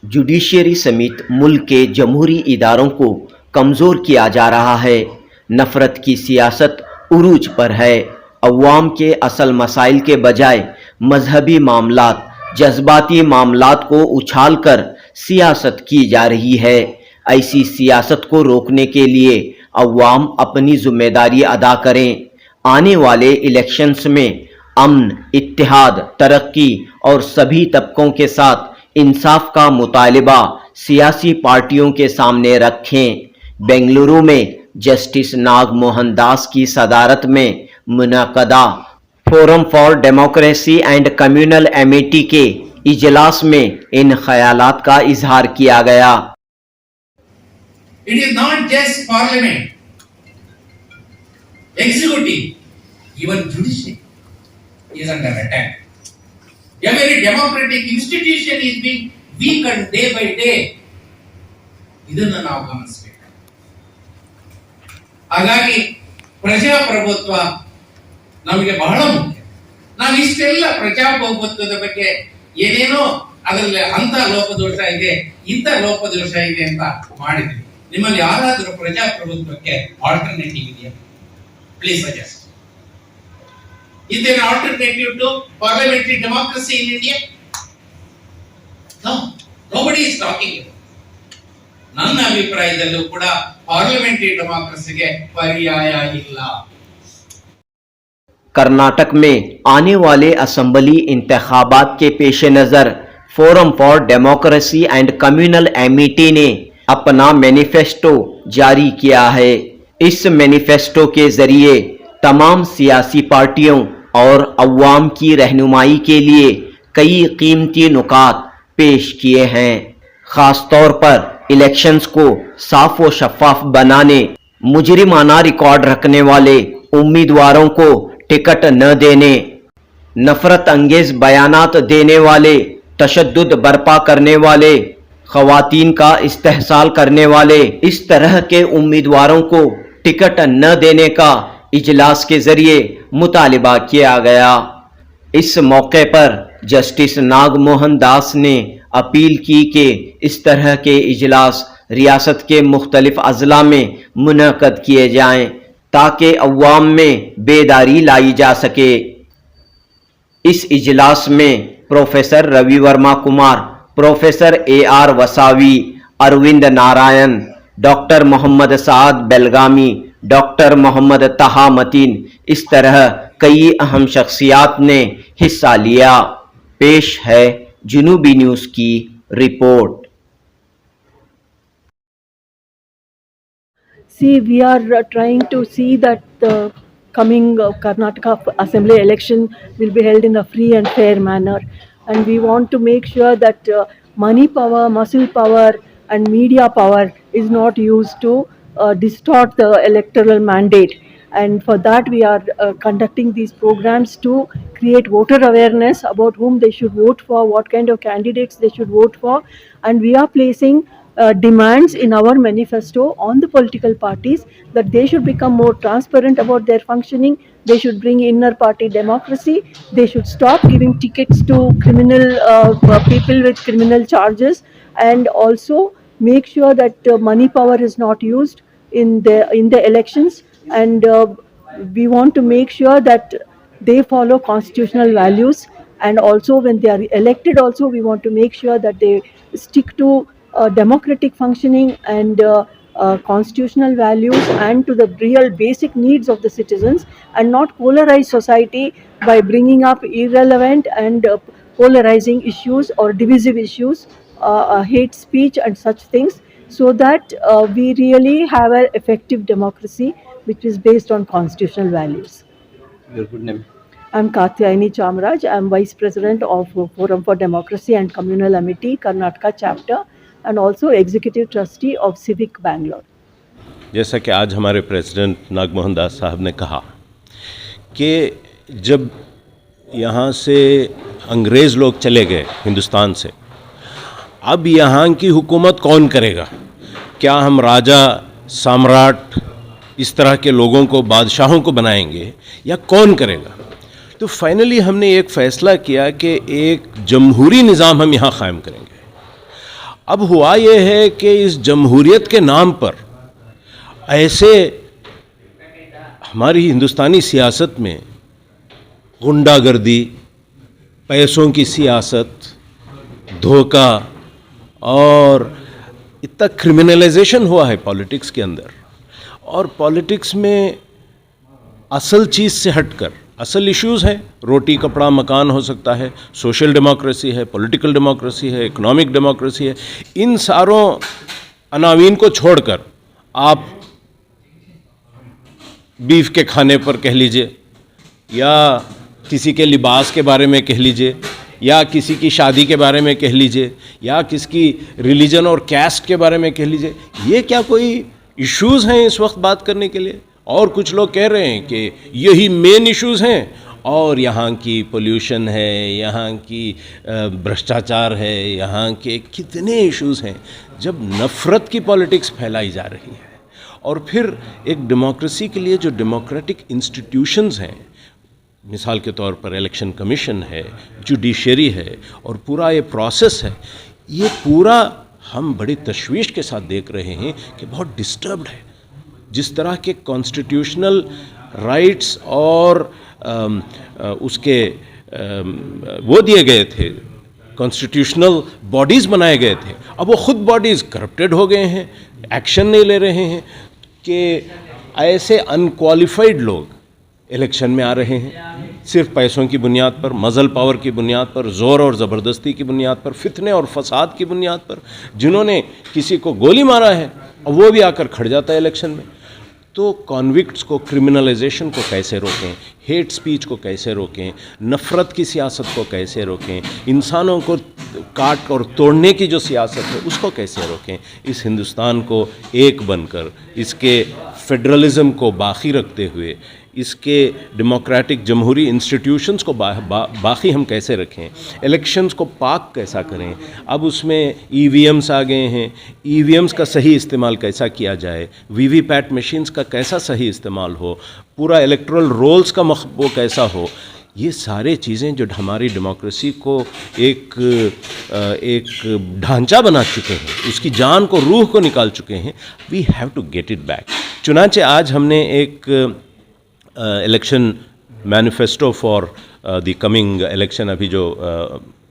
Judiciary समेत मुल्क के जमहूरी इदारों को कमज़ोर किया जा रहा है। नफ़रत की सियासत उरूज पर है। अवाम के असल मसाइल के बजाय मजहबी मामलात, जज्बाती मामलात को उछाल कर सियासत की जा रही है। ऐसी सियासत को रोकने के लिए अवाम अपनी जिम्मेदारी अदा करें। आने वाले इलेक्शंस में अमन, इत्तेहाद, तरक्की और सभी तबकों के साथ इंसाफ का मुतालबा सियासी पार्टियों के सामने रखें। बेंगलुरु में जस्टिस नागमोहन दास की सदारत में मुनक़दा forum for democracy and communal amity के इजलास में इन ख्यालात का इजहार किया गया। It is not just parliament, executive, even judiciary is under attack. Every democratic institution is being weakened day by day. ಇದನ್ನು ನಾವು ಗಮನಿಸಬೇಕು. ಹಾಗಾಗಿ ಪ್ರಜಾಪ್ರಭುತ್ವ ನಮಗೆ ಬಹಳ ಮುಖ್ಯ. ನಾವು ಇಷ್ಟೆಲ್ಲ ಪ್ರಜಾಪ್ರಭುತ್ವದ ಬಗ್ಗೆ ಏನೇನೋ ಅದರಲ್ಲಿ ಅಂತ ಲೋಪದೋಷ ಇದೆ, ಇಂಥ ಲೋಪದೋಷ ಇದೆ ಅಂತ ಮಾಡಿದ್ವಿ. ನಿಮ್ಮಲ್ಲಿ ಯಾರಾದರೂ ಪ್ರಜಾಪ್ರಭುತ್ವಕ್ಕೆ ಆಲ್ಟರ್ನೇಟಿವ್ ಇದೆಯಾ? Please suggest. Is there an alternative to parliamentary democracy in India? No, nobody is talking about it. ನನ್ನ ಅಭಿಪ್ರಾಯದಲ್ಲೂ ಕೂಡ ಪಾರ್ಲಿಮೆಂಟರಿ ಡೆಮೋಕ್ರೆಸಿಗೆ पर्याय ಇಲ್ಲ। कर्नाटक में आने वाले असम्बली इंतखाबात के पेश नज़र forum for democracy and communal Amity ने अपना मैनिफेस्टो जारी किया है। इस मैनिफेस्टो के जरिए तमाम सियासी पार्टियों और अवाम की रहनुमाई के लिए कई कीमती नुकात पेश किए हैं। ख़ास तौर पर इलेक्शंस को साफ व शफाफ बनाने, मुजरिमाना रिकॉर्ड रखने वाले उम्मीदवारों को टिकट न देने, नफरत अंगेज बयानात देने वाले, तशद्दुद बर्पा करने वाले, ख़वातीन का इस्तेहसाल करने वाले, इस तरह के उम्मीदवारों को टिकट न देने का इजलास के ज़रिए मुतालिबा किया गया। इस मौके पर जस्टिस नागमोहन दास ने अपील की कि इस तरह के इजलास रियासत के मुख्तलिफ अज़ला में मुनक़द किए जाएं ताकि अवाम में बेदारी लाई जा सके। इस इजलास में professor Ravi Varma Kumar, professor AR Vasavi, Arvind Narayan, doctor Mohammad Saad Belgami, doctor Mohammad Taha Mateen, इस तरह कई अहम शख्सियात ने हिस्सा लिया। पेश है जुनूबी न्यूज़ की report. See, we are trying to see that the coming Karnataka Assembly election will be held in a free and fair manner, and we want to make sure that money power, muscle power, and media power is not used to distort the electoral mandate. And for that, we are conducting these programs to create voter awareness about whom they should vote for, what kind of candidates they should vote for, and we are placing demands in our manifesto on the political parties that they should become more transparent about their functioning. They should bring inner party democracy. They should stop giving tickets to criminal people with criminal charges, and also make sure that money power is not used in the elections. And we want to make sure that they follow constitutional values, and also when they are elected also we want to make sure that they stick to democratic functioning and constitutional values and to the real basic needs of the citizens, and not polarize society by bringing up irrelevant and polarizing issues or divisive issues, hate speech and such things, so that we really have an effective democracy which is based on constitutional values. Your good name? I'm Katyayani Chamraj. I'm Vice President of Forum for Democracy and Communal Amity, Karnataka chapter, and also Executive Trustee of Civic Bangalore. जैसा कि आज हमारे president Nagmohan दास साहब ने कहा कि जब यहाँ से अंग्रेज़ लोग चले गए हिंदुस्तान से, अब यहाँ की हुकूमत कौन करेगा? क्या हम राजा, सम्राट, इस तरह के लोगों को, बादशाहों को बनाएंगे, या कौन करेगा? तो फाइनली हमने एक फ़ैसला किया कि एक जमहूरी निज़ाम हम यहाँ क़ायम करेंगे, اب ہوا یہ ہے کہ اس جمہوریت کے نام پر ایسے ہماری ہندوستانی سیاست میں غنڈہ گردی، پیسوں کی سیاست، دھوکہ اور اتنا کرمنلائزیشن ہوا ہے پالیٹکس کے اندر. اور پالیٹکس میں اصل چیز سے ہٹ کر اصل ایشوز ہیں، روٹی کپڑا مکان ہو سکتا ہے، سوشل ڈیموکریسی ہے، پولیٹیکل ڈیموکریسی ہے، اکنامک ڈیموکریسی ہے، ان ساروں عناوین کو چھوڑ کر آپ بیف کے کھانے پر کہہ لیجئے، یا کسی کے لباس کے بارے میں کہہ لیجئے، یا کسی کی شادی کے بارے میں کہہ لیجئے، یا کس کی ریلیجن اور کاسٹ کے بارے میں کہہ لیجئے. یہ کیا کوئی ایشوز ہیں اس وقت بات کرنے کے لیے؟ اور کچھ لوگ کہہ رہے ہیں کہ یہی مین ایشوز ہیں، اور یہاں کی پولیوشن ہے، یہاں کی بھرشٹاچار ہے، یہاں کے کتنے ایشوز ہیں. جب نفرت کی پالیٹکس پھیلائی جا رہی ہے، اور پھر ایک ڈیموکریسی کے لیے جو ڈیموکریٹک انسٹیٹیوشنز ہیں، مثال کے طور پر الیکشن کمیشن ہے، جوڈیشری ہے، اور پورا یہ پروسیس ہے، یہ پورا ہم بڑی تشویش کے ساتھ دیکھ رہے ہیں کہ بہت ڈسٹربڈ ہے. جس طرح کے کانسٹیٹیوشنل رائٹس اور اس کے وہ دیے گئے تھے، کانسٹیٹیوشنل باڈیز بنائے گئے تھے، اب وہ خود باڈیز کرپٹڈ ہو گئے ہیں، ایکشن نہیں لے رہے ہیں، کہ ایسے انکوالیفائڈ لوگ الیکشن میں آ رہے ہیں صرف پیسوں کی بنیاد پر، مزل پاور کی بنیاد پر، زور اور زبردستی کی بنیاد پر، فتنے اور فساد کی بنیاد پر. جنہوں نے کسی کو گولی مارا ہے اور وہ بھی آ کر کھڑ جاتا ہے الیکشن میں. تو کانوکٹس کو، کرمنلائزیشن کو کیسے روکیں، ہیٹ سپیچ کو کیسے روکیں، نفرت کی سیاست کو کیسے روکیں، انسانوں کو کاٹ اور توڑنے کی جو سیاست ہے اس کو کیسے روکیں. اس ہندوستان کو ایک بن کر، اس کے فیڈرلزم کو باقی رکھتے ہوئے، اس کے ڈیموکریٹک جمہوری انسٹیٹیوشنز کو باقی ہم کیسے رکھیں، الیکشنز کو پاک کیسا کریں. اب اس میں ای وی ایمز آ گئے ہیں، ای وی ایمز کا صحیح استعمال کیسا کیا جائے، وی وی پیٹ مشینز کا کیسا صحیح استعمال ہو، پورا الیکٹرل رولز کا وہ کیسا ہو. یہ سارے چیزیں جو ہماری ڈیموکریسی کو ایک ڈھانچہ بنا چکے ہیں، اس کی جان کو، روح کو نکال چکے ہیں. وی ہیو ٹو گیٹ اٹ بیک. چنانچہ آج ہم نے ایک الیکشن مینیفیسٹو فار دی کمنگ الیکشن، ابھی جو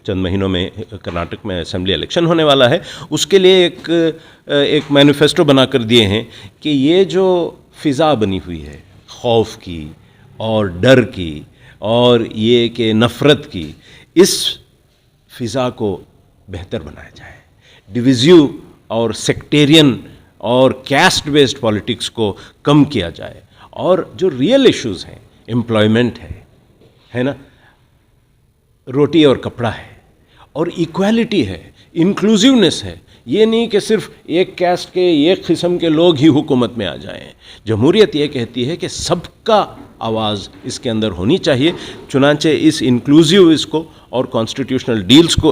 چند مہینوں میں کرناٹک میں اسمبلی الیکشن ہونے والا ہے، اس کے لیے ایک مینیفیسٹو بنا کر دیے ہیں کہ یہ جو فضا بنی ہوئی ہے خوف کی اور ڈر کی اور یہ کہ نفرت کی، اس فضا کو بہتر بنایا جائے، ڈویژیو اور سیکٹیرین اور کاسٹ بیسڈ پالیٹکس کو کم کیا جائے، اور جو ریئل ایشوز ہیں، امپلائمنٹ ہے نا، روٹی اور کپڑا ہے، اور ایکویلٹی ہے، انکلوزیونیس ہے. یہ نہیں کہ صرف ایک کاسٹ کے، ایک قسم کے لوگ ہی حکومت میں آ جائیں. جمہوریت یہ کہتی ہے کہ سب کا آواز اس کے اندر ہونی چاہیے. چنانچہ اس انکلوزیو اس کو اور کانسٹیٹیوشنل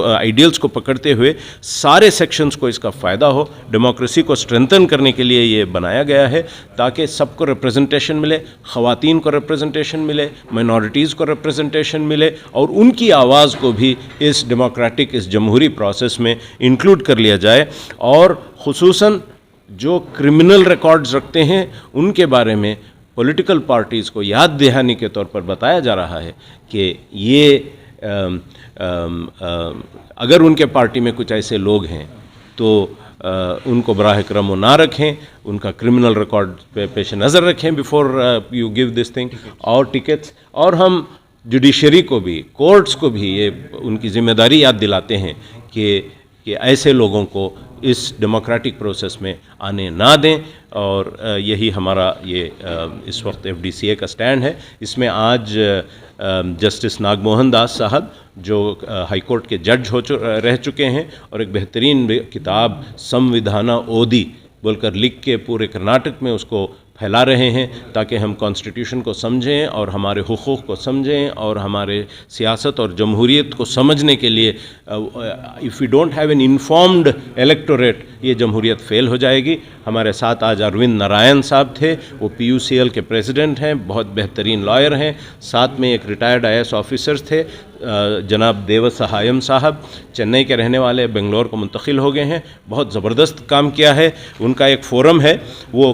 آئیڈیلز کو پکڑتے ہوئے سارے سیکشنز کو اس کا فائدہ ہو. ڈیموکریسی کو اسٹرینتھن کرنے کے لیے یہ بنایا گیا ہے تاکہ سب کو ریپرزنٹیشن ملے، خواتین کو ریپرزنٹیشن ملے، مائنورٹیز کو ریپرزنٹیشن ملے، اور ان کی آواز کو بھی اس ڈیموکریٹک، اس جمہوری پروسیس میں انکلوڈ کر لیا جائے. اور خصوصاً جو کرمنل ریکارڈز رکھتے ہیں ان کے بارے میں پولیٹیکل پارٹیز کو یاد دہانی کے طور پر بتایا جا رہا ہے کہ یہ اگر ان کے پارٹی میں کچھ ایسے لوگ ہیں تو ان کو براہ کرم وہ نہ رکھیں، ان کا کرمنل ریکارڈ پہ پیش نظر رکھیں بیفور یو گیو دس تھنگ. اور ٹکٹس، اور ہم جوڈیشری کو بھی، کورٹس کو بھی یہ ان کی ذمہ داری یاد دلاتے ہیں کہ ایسے لوگوں کو اس ڈیموکریٹک پروسیس میں آنے نہ دیں. اور یہی ہمارا یہ اس وقت ایف ڈی سی اے کا سٹینڈ ہے. اس میں آج جسٹس ناگ موہن داس صاحب جو ہائی کورٹ کے جج رہ چکے ہیں اور ایک بہترین کتاب سمویدھانا اودی بول کر لکھ کے پورے کرناٹک میں اس کو پھیلا رہے ہیں تاکہ ہم کانسٹیٹیوشن کو سمجھیں اور ہمارے حقوق کو سمجھیں اور ہمارے سیاست اور جمہوریت کو سمجھنے کے لیے اف یو ڈونٹ ہیو این انفارمڈ الیکٹوریٹ، یہ جمہوریت فیل ہو جائے گی. हमारे साथ आज अरविंद नारायण साहब थे, वो PUCL के प्रेसिडेंट हैं, बहुत बेहतरीन लॉयर हैं। साथ में एक रिटायर्ड IAS ऑफिसर्स थे, जनाब देवसहायम साहब, चेन्नई के रहने वाले, बेंगलोर को मुंतकिल हो गए हैं, बहुत ज़बरदस्त काम किया है। उनका एक फोरम है, वो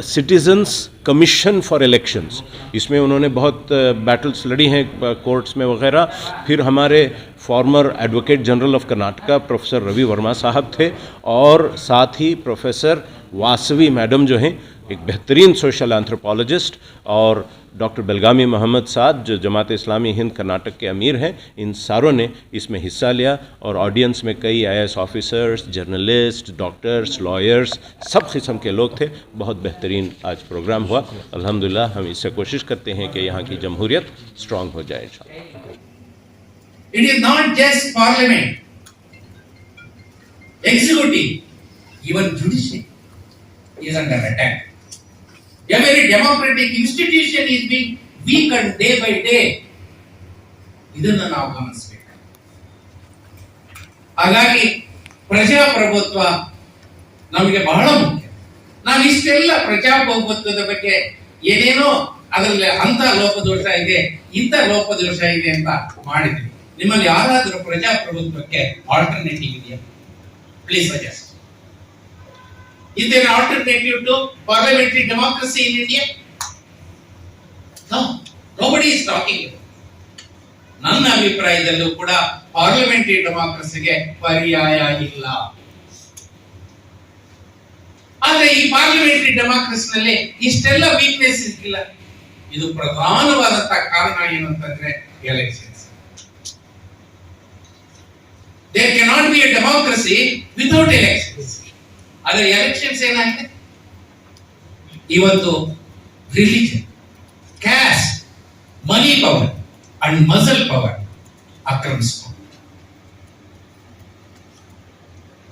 सिटीज़न्स कमीशन फॉर इलेक्शंस, इसमें उन्होंने बहुत बैटल्स लड़ी हैं कोर्ट्स में वगैरह। फिर हमारे former advocate general of Karnataka professor Ravi Varma साहब थे, और साथ ही प्रोफेसर वासवी मैडम जो हैं, एक बेहतरीन सोशल एंथ्रोपोलॉजिस्ट, और डॉक्टर बेलगामी मोहम्मद साद जो जमात इस्लामी हिंद कर्नाटक के अमीर हैं, इन सारों ने इसमें हिस्सा लिया। और ऑडियंस में कई IAS officers, journalist, doctors, lawyers, सब किस्म के लोग थे। बहुत बेहतरीन आज प्रोग्राम हुआ। अल्हम्दुलिल्लाह हम इससे कोशिश करते हैं कि यहाँ की जमहूरियत स्ट्रॉन्ग हो जाए इंशाअल्लाह। It is not just parliament, executive, even judiciary is under attack. A very democratic institution is being weakened day by day. ಇದನ್ನು ನಾವು ಗಮನಿಸಬೇಕು. ಹಾಗಾಗಿ ಪ್ರಜಾಪ್ರಭುತ್ವ ನಮಗೆ ಬಹಳ ಮುಖ್ಯ. ನಾವು ಇಷ್ಟೆಲ್ಲ ಪ್ರಜಾಪ್ರಭುತ್ವದ ಬಗ್ಗೆ ಏನೇನೋ ಅದರಲ್ಲಿ ಅಂತ ಲೋಪದೋಷ ಇದೆ, ಇಂಥ ಲೋಪದೋಷ ಇದೆ ಅಂತ ಮಾಡಿದ್ವಿ. ನಿಮ್ಮಲ್ಲಿ ಯಾರಾದರೂ ಪ್ರಜಾಪ್ರಭುತ್ವಕ್ಕೆ ಆಲ್ಟರ್ನೇಟಿವ್ ಇದೆಯಾ? Please suggest. Is there an alternative to parliamentary democracy in India? No, nobody is talking about it. ನನ್ನ ಅಭಿಪ್ರಾಯದಲ್ಲೂ ಕೂಡ ಪಾರ್ಲಿಮೆಂಟರಿ ಡೆಮಾಕ್ರಸಿಗೆ ಪರ್ಯಾಯ ಇಲ್ಲ. ಆದ್ರೆ ಈ ಪಾರ್ಲಿಮೆಂಟರಿ ಡೆಮಾಕ್ರಸಿನಲ್ಲಿ ಇಷ್ಟೆಲ್ಲ ವೀಕ್ನೆಸ್ ಇಲ್ಲ. ಇದು ಪ್ರಧಾನವಾದಂತಹ ಕಾರಣ ಏನು ಅಂತಂದ್ರೆ elections. There cannot be a democracy without elections. ಆದರೆ ಎಲೆಕ್ಷನ್ಸ್ ಏನಾಗಿದೆ? ಇವತ್ತು religion, caste, money power and muscle power ಆಕ್ರಮಿಸಿಕೊಂಡು,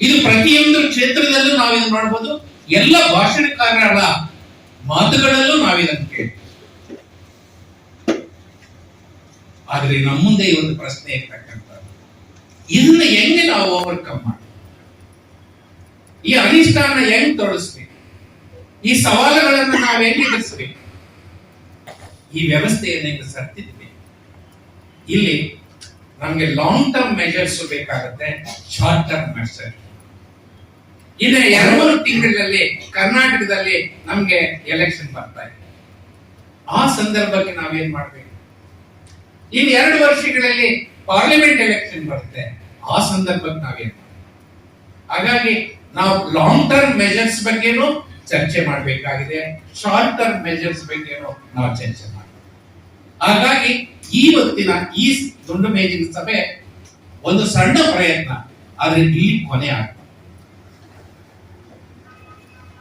ಇದು ಪ್ರತಿಯೊಂದು ಕ್ಷೇತ್ರದಲ್ಲೂ ನಾವು ಇದನ್ನು ನೋಡಬಹುದು. ಎಲ್ಲ ಭಾಷಣಕಾರರ ಮಾತುಗಳಲ್ಲೂ ನಾವು ಇದನ್ನು ಕೇಳಿ. ಆದ್ರೆ ನಮ್ಮ ಮುಂದೆ ಈ ಒಂದು ಪ್ರಶ್ನೆ ಇರ್ತಕ್ಕಂಥದ್ದು, ಇದನ್ನ ಹೆಂಗೆ ನಾವು ಓವರ್ಕಮ್ ಮಾಡಿ, ಈ ಅನಿಷ್ಟಾನ ಹೆಂಗ್ ತೊಡಸ್ಬೇಕು, ಈ ಸವಾಲುಗಳನ್ನು ನಾವು ಹೆಂಗೆ ಎದುರಿಸಬೇಕು, ಈ ವ್ಯವಸ್ಥೆಯನ್ನು ಹೆಂಗೆ ಸತ್ತಿದ್ವಿ. ಇಲ್ಲಿ ನಮ್ಗೆ ಲಾಂಗ್ ಟರ್ಮ್ ಮೆಜರ್ಸ್ ಬೇಕಾಗುತ್ತೆ, ಶಾರ್ಟ್ ಟರ್ಮ್ ಮೆಜರ್. ಇನ್ನು 2-3 ತಿಂಗಳಲ್ಲಿ ಕರ್ನಾಟಕದಲ್ಲಿ ನಮ್ಗೆ ಎಲೆಕ್ಷನ್ ಬರ್ತಾ ಇದೆ. ಆ ಸಂದರ್ಭಕ್ಕೆ ನಾವೇನ್ ಮಾಡ್ಬೇಕು? ಇನ್ನು 2 ವರ್ಷಗಳಲ್ಲಿ ಪಾರ್ಲಿಮೆಂಟ್ ಎಲೆಕ್ಷನ್ ಬರುತ್ತೆ. ಆ ಸಂದರ್ಭಕ್ಕೆ ನಾವೇನ್ ಮಾಡ್ಬೇಕು? ಹಾಗಾಗಿ ನಾವು ಲಾಂಗ್ ಟರ್ಮ್ ಮೆಜರ್ಸ್ ಬಗ್ಗೆನೂ ಚರ್ಚೆ ಮಾಡಬೇಕಾಗಿದೆ, ಶಾರ್ಟ್ ಟರ್ಮ್ ಮೆಜರ್ಸ್ ಬಗ್ಗೆನೂ ನಾವು ಚರ್ಚೆ ಮಾಡಬೇಕು. ಹಾಗಾಗಿ ಇವತ್ತಿನ ಈ ದುಂಡು ಮೇಜಿನ ಸಭೆ ಒಂದು ಸಣ್ಣ ಪ್ರಯತ್ನ, ಆದ್ರೆ ಇಲ್ಲಿ ಕೊನೆ ಆಗ್ತದೆ.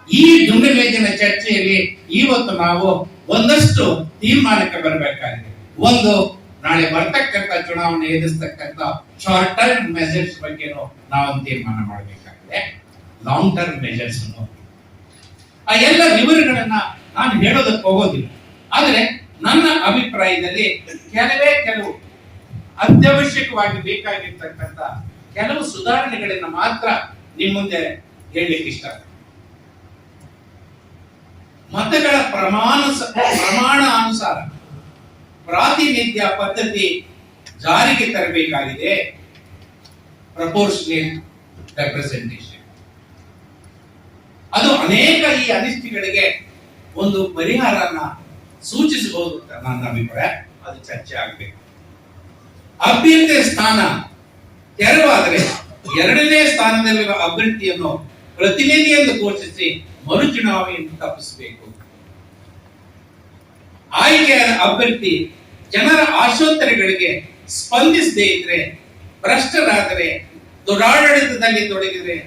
ಈ ದುಂಡು ಮೇಜಿನ ಚರ್ಚೆಯಲ್ಲಿ ಇವತ್ತು ನಾವು ಒಂದಷ್ಟು ತೀರ್ಮಾನಕ್ಕೆ ಬರಬೇಕಾಗಿದೆ. ಒಂದು, ನಾಳೆ ಬರ್ತಕ್ಕಂಥ ಚುನಾವಣೆ ಎದುರಿಸ್ತಕ್ಕಂಥ ಶಾರ್ಟ್ ಟರ್ಮ್ ಮೆಜರ್ಸ್ ಬಗ್ಗೆನೂ ನಾವು ತೀರ್ಮಾನ ಮಾಡಬೇಕಾಗಿದೆ. ಲಾಂಗ್ ಟರ್ಮ್ ಮೆಜರ್ಸ್ ಆ ಎಲ್ಲ ವಿವರಗಳನ್ನ ನಾನು ಹೇಳೋದಕ್ಕೆ ಹೋಗೋದಿಲ್ಲ. ಆದ್ರೆ ನನ್ನ ಅಭಿಪ್ರಾಯದಲ್ಲಿ ಕೆಲವು ಅತ್ಯವಶ್ಯಕವಾಗಿ ಬೇಕಾಗಿರ್ತಕ್ಕಂಥ ಕೆಲವು ಸುಧಾರಣೆಗಳನ್ನ ಮಾತ್ರ ನಿಮ್ಮ ಮುಂದೆ ಹೇಳಲಿಕ್ಕೆ ಇಷ್ಟ. ಮತಗಳ ಪ್ರಮಾಣಾನುಸಾರ ಪ್ರಾತಿನಿಧ್ಯ ಪದ್ಧತಿ ಜಾರಿಗೆ ತರಬೇಕಾಗಿದೆ. ಪ್ರಪೋರ್ಷನಲ್ ರೆಪ್ರೆಸೆಂಟೇಷನ್ ಅದು ಅನೇಕ ಈ ಅನಿಷ್ಟಗಳಿಗೆ ಒಂದು ಪರಿಹಾರನ ಸೂಚಿಸಬಹುದು ಅಂತ ನನ್ನ ಅಭಿಪ್ರಾಯ. ಅದು ಚರ್ಚೆ ಆಗಬೇಕು. ಅಭ್ಯರ್ಥಿಯ ಸ್ಥಾನ ತೆರವಾದರೆ 2ನೇ ಸ್ಥಾನದಲ್ಲಿರುವ ಅಭ್ಯರ್ಥಿಯನ್ನು ಪ್ರತಿನಿಧಿ ಎಂದು ಘೋಷಿಸಿ ಮರುಚುನಾವಣೆಯನ್ನು ತಪ್ಪಿಸಬೇಕು. ಆಯ್ಕೆಯಾದ ಅಭ್ಯರ್ಥಿ ಜನರ ಆಶೋತ್ತರಗಳಿಗೆ ಸ್ಪಂದಿಸದೇ ಇದ್ರೆ, ಭ್ರಷ್ಟರಾದರೆ, ದುರಾಡಳಿತದಲ್ಲಿ ತೊಡಗಿದರೆ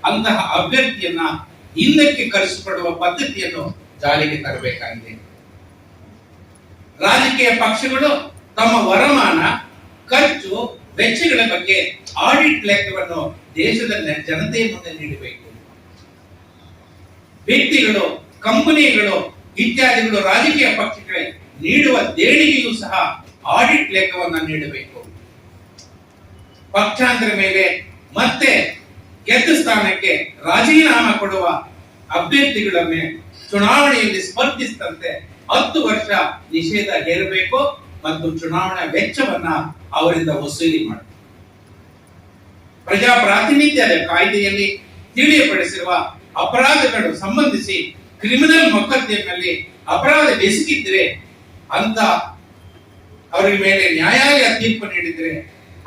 ಅಂತಹ ಅಭ್ಯರ್ಥಿಯನ್ನ ಹಿಂದಕ್ಕೆ ಕರೆಸಿಕೊಡುವ ಪದ್ಧತಿಯನ್ನು ಜಾರಿಗೆ ತರಬೇಕಾಗಿದೆ. ರಾಜಕೀಯ ಪಕ್ಷಗಳು ತಮ್ಮ ವರಮಾನ, ಖರ್ಚು, ವೆಚ್ಚಗಳ ಬಗ್ಗೆ ಆಡಿಟ್ ಲೆಕ್ಕವನ್ನು ದೇಶದ ಜನತೆಯ ಮುಂದೆ ನೀಡಬೇಕು. ವ್ಯಕ್ತಿಗಳು, ಕಂಪನಿಗಳು ಇತ್ಯಾದಿಗಳು ರಾಜಕೀಯ ಪಕ್ಷಗಳಿಗೆ ನೀಡುವ ದೇಣಿಗೆಯೂ ಸಹ ಆಡಿಟ್ ಲೆಕ್ಕವನ್ನು ನೀಡಬೇಕು. ಪಕ್ಷಾಂತರ ಮೇಲೆ ಮತ್ತೆ ಗೆದ್ದ ಸ್ಥಾನಕ್ಕೆ ರಾಜೀನಾಮೆ ಕೊಡುವ ಅಭ್ಯರ್ಥಿಗಳನ್ನೇ ಚುನಾವಣೆಯಲ್ಲಿ ಸ್ಪರ್ಧಿಸಿದಂತೆ 10 ವರ್ಷ ನಿಷೇಧ ಹೇರಬೇಕು ಮತ್ತು ಚುನಾವಣಾ ವೆಚ್ಚವನ್ನ ಅವರಿಂದ ವಸೂಲಿ ಮಾಡಬೇಕು. ಪ್ರಜಾಪ್ರಾತಿನಿಧ್ಯದ ಕಾಯ್ದೆಯಲ್ಲಿ ತಿಳಿಯಪಡಿಸಿರುವ ಅಪರಾಧಗಳು ಸಂಬಂಧಿಸಿ ಕ್ರಿಮಿನಲ್ ಮೊಕದ್ದಮೆಯಲ್ಲಿ ಅಪರಾಧ ಎಸಗಿದ್ರೆ ಅಂತ ಅವರ ಮೇಲೆ ನ್ಯಾಯಾಲಯ ತೀರ್ಪು ನೀಡಿದ್ರೆ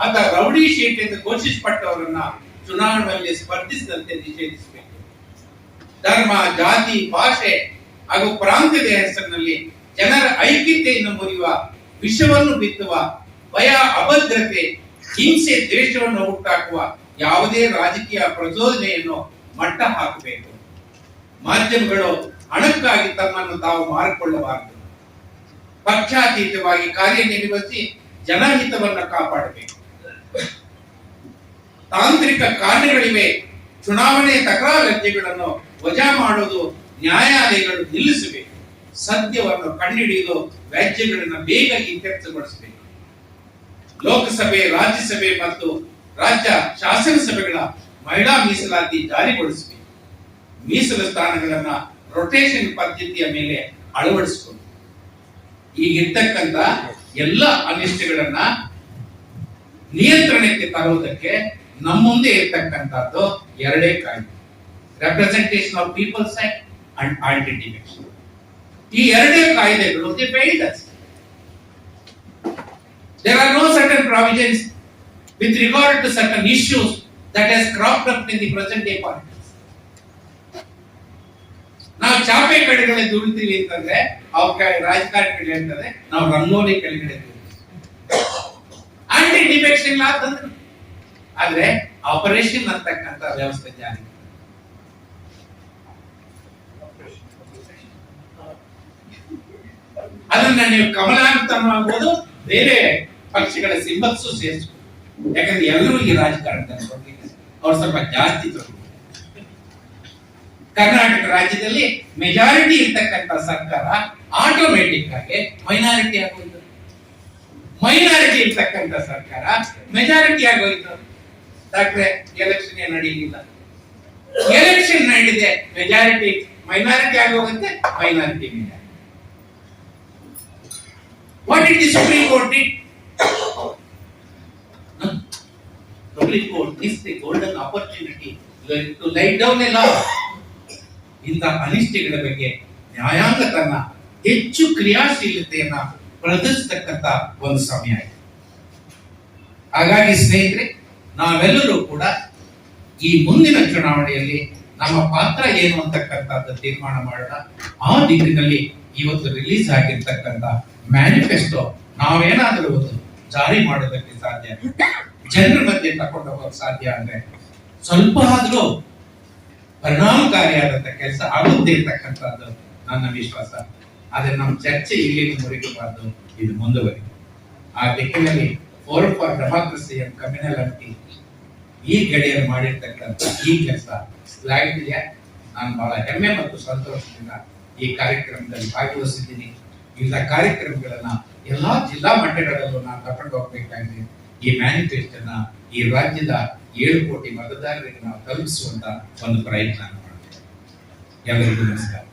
ಅಥವಾ ರೌಡಿ ಶೀಟ್ ಎಂದು ಘೋಷಿಸಲ್ಪಟ್ಟವರನ್ನ ಚುನಾವಣೆಯಲ್ಲಿ ಸ್ಪರ್ಧಿಸಿದಂತೆ ನಿಷೇಧಿಸಬೇಕು. ಧರ್ಮ, ಜಾತಿ, ಭಾಷೆ ಹಾಗೂ ಪ್ರಾಂತ್ಯದ ಹೆಸರಿನಲ್ಲಿ ಜನರ ಐಕ್ಯತೆಯನ್ನು ಮುರಿಯುವ, ವಿಷವನ್ನು ಬಿತ್ತುವ, ಭಯ, ಅಭದ್ರತೆ, ಹಿಂಸೆ, ದ್ವೇಷವನ್ನು ಹುಟ್ಟಾಕುವ ಯಾವುದೇ ರಾಜಕೀಯ ಪ್ರಚೋದನೆಯನ್ನು ಮಟ್ಟ ಹಾಕಬೇಕು. ಮಾಧ್ಯಮಗಳು ಹಣಕ್ಕಾಗಿ ತಮ್ಮನ್ನು ತಾವು ಮಾರಿಕೊಳ್ಳಬಾರದು. ಪಕ್ಷಾತೀತವಾಗಿ ಕಾರ್ಯನಿರ್ವಹಿಸಿ ಜನಹಿತವನ್ನು ಕಾಪಾಡಬೇಕು. ತಾಂತ್ರಿಕ ಕಾರಣಗಳಿವೆ. ಚುನಾವಣೆ ತಕರಾರು ಅರ್ಜಿಗಳನ್ನು ವಜಾ ಮಾಡುವುದು ನ್ಯಾಯಾಲಯಗಳು ನಿಲ್ಲಿಸಬೇಕು. ಸತ್ಯವನ್ನು ಕಂಡುಹಿಡಿದು ವ್ಯಾಜ್ಯಗಳನ್ನು ಬೇಗ ಇತ್ಯರ್ಥಗೊಳಿಸಬೇಕು. ಲೋಕಸಭೆ, ರಾಜ್ಯಸಭೆ ಮತ್ತು ರಾಜ್ಯ ಶಾಸನಸಭೆಗಳ ಮಹಿಳಾ ಮೀಸಲಾತಿ ಜಾರಿಗೊಳಿಸಬೇಕು. ಮೀಸಲು ಸ್ಥಾನಗಳನ್ನ ರೊಟೇಷನ್ ಪದ್ಧತಿಯ ಮೇಲೆ ಅಳವಡಿಸಿಕೊಂಡು ಈಗಿರ್ತಕ್ಕಂಥ ಎಲ್ಲ ಅನಿಷ್ಟಗಳನ್ನ ನಿಯಂತ್ರಣಕ್ಕೆ ತರುವುದಕ್ಕೆ ನಮ್ಮ ಮುಂದೆ ಇರ್ತಕ್ಕಂಥದ್ದು ಎರಡೇ ಕಾಯ್ದೆ: representation of people's act and anti defection. ಈ ಎರಡೇ ಕಾಯ್ದೆಗಳು they failed us. There are no certain provisions with regard to certain issues that has cropped up in the present day politics. ನಾವು ಚಾಪೆ ಕೆಳಗಡೆ ದುಡಿತೀವಿ ಅಂತಂದ್ರೆ ಅವ್ರ ರಾಜಕಾರಣಿಗಳು ಹೇಳ್ತಾರೆ ನಾವು ರಂಗೋಲಿ ಕೆಳಗಡೆ ಆಂಟಿ ಡಿಫೆಕ್ಷನ್ ಲಾ ತಂದ್ರು. ಆದ್ರೆ ಆಪರೇಷನ್ ಅಂತಕ್ಕಂಥ ವ್ಯವಸ್ಥೆ ಜಾರಿ. ಅದನ್ನ ನೀವು ಕಮಲಾಂತ ಆಗ್ಬೋದು, ಬೇರೆ ಪಕ್ಷಗಳ ಸಿಂಬಲ್ಸು ಸೇರಿಸ್ಬೋದು. ಯಾಕಂದ್ರೆ ಎಲ್ಲರೂ ಈ ರಾಜಕಾರಣದಲ್ಲಿ ಅವ್ರು ಸ್ವಲ್ಪ ಜಾಸ್ತಿ ತಗೊಂಡು. ಕರ್ನಾಟಕ ರಾಜ್ಯದಲ್ಲಿ ಮೆಜಾರಿಟಿ ಇರ್ತಕ್ಕಂಥ ಸರ್ಕಾರ ಆಟೋಮೆಟಿಕ್ ಆಗಿ ಮೈನಾರಿಟಿ ಆಗೋಯ್ತು. ಮೈನಾರಿಟಿ ಇರ್ತಕ್ಕಂಥ ಸರ್ಕಾರ ಮೆಜಾರಿಟಿ ಆಗೋಯ್ತು. ಡಾಕ್ಟ್ರೆ ಎಲೆಕ್ಷನ್ ನಡೀಲಿಲ್ಲ. ಎಲೆಕ್ಷನ್ ನಡೆದಿದೆ, ಮೆಜಾರಿಟಿ ಮೈನಾರಿಟಿ ಆಗೋಗುತ್ತೆ, minority majority. What did the Supreme Court did? Supreme Court missed the golden opportunity to lay down a law. ಇಂಥ ಅನಿಷ್ಟಗಳ ಬಗ್ಗೆ ನ್ಯಾಯಾಂಗ ತನ್ನ ಹೆಚ್ಚು ಕ್ರಿಯಾಶೀಲತೆಯನ್ನ ಪ್ರದರ್ಶಿಸತಕ್ಕಂತ ಒಂದು ಸಮಯ ಇದೆ. ಹಾಗಾಗಿ ಸ್ನೇಹಿತರೆ, ನಾವೆಲ್ಲರೂ ಕೂಡ ಈ ಮುಂದಿನ ಚುನಾವಣೆಯಲ್ಲಿ ನಮ್ಮ ಪಾತ್ರ ಏನು ಅಂತಕ್ಕಂಥದ್ದು ತೀರ್ಮಾನ ಮಾಡೋಣ. ಆ ದಿಕ್ಕಿನಲ್ಲಿ ಇವತ್ತು ರಿಲೀಸ್ ಆಗಿರ್ತಕ್ಕಂಥ ಮ್ಯಾನಿಫೆಸ್ಟೋ ನಾವೇನಾದರೂ ಒಂದು ಜಾರಿ ಮಾಡೋದಕ್ಕೆ ಸಾಧ್ಯ, ಜನರ ಮಧ್ಯೆ ತಕೊಂಡು ಹೋಗಕ್ಕೆ ಸಾಧ್ಯ ಅಂದ್ರೆ ಸ್ವಲ್ಪ ಆದ್ರೂ ಪರಿಣಾಮಕಾರಿಯಾದಂತ ಕೆಲಸ ಆಗುತ್ತೆ ಇರ್ತಕ್ಕಂಥದ್ದು ನನ್ನ ವಿಶ್ವಾಸ. ಆದ್ರೆ ನಮ್ಮ ಚರ್ಚೆ ಇಲ್ಲಿನ ಮುರಿಗಬಾರ್ದು, ಇದು ಮುಂದುವರಿ. ಆ ದಿಕ್ಕಿನಲ್ಲಿ ಫೋರಂ ಫಾರ್ ಡೆಮಾಕ್ರಸಿ ಅಂಡ್ ಕಮ್ಯುನಾಲಿಟಿ ಈ ಗೆಳೆಯರು ಮಾಡಿರ್ತಕ್ಕಂಥ ಈ ಕೆಲಸ ಶ್ಲಾಘನೀಯ. ನಾನು ಬಹಳ ಹೆಮ್ಮೆ ಮತ್ತು ಸಂತೋಷದಿಂದ ಈ ಕಾರ್ಯಕ್ರಮದಲ್ಲಿ ಭಾಗವಹಿಸಿದ್ದೀನಿ. ಇಂಥ ಕಾರ್ಯಕ್ರಮಗಳನ್ನ ಎಲ್ಲಾ ಜಿಲ್ಲಾ ಮಟ್ಟಗಳಲ್ಲೂ ನಾನು ತಗೊಂಡು ಹೋಗ್ಬೇಕಾಗಿದೆ. ಈ ಮ್ಯಾನಿಫೆಸ್ಟೋನ ಈ ರಾಜ್ಯದ 7 ಕೋಟಿ ಮತದಾರರಿಗೆ ನಾವು ತಲುಪಿಸುವಂತ ಒಂದು ಪ್ರಯತ್ನ ಮಾಡ್ತೇವೆ. ಎಲ್ಲರಿಗೂ ನಮಸ್ಕಾರ.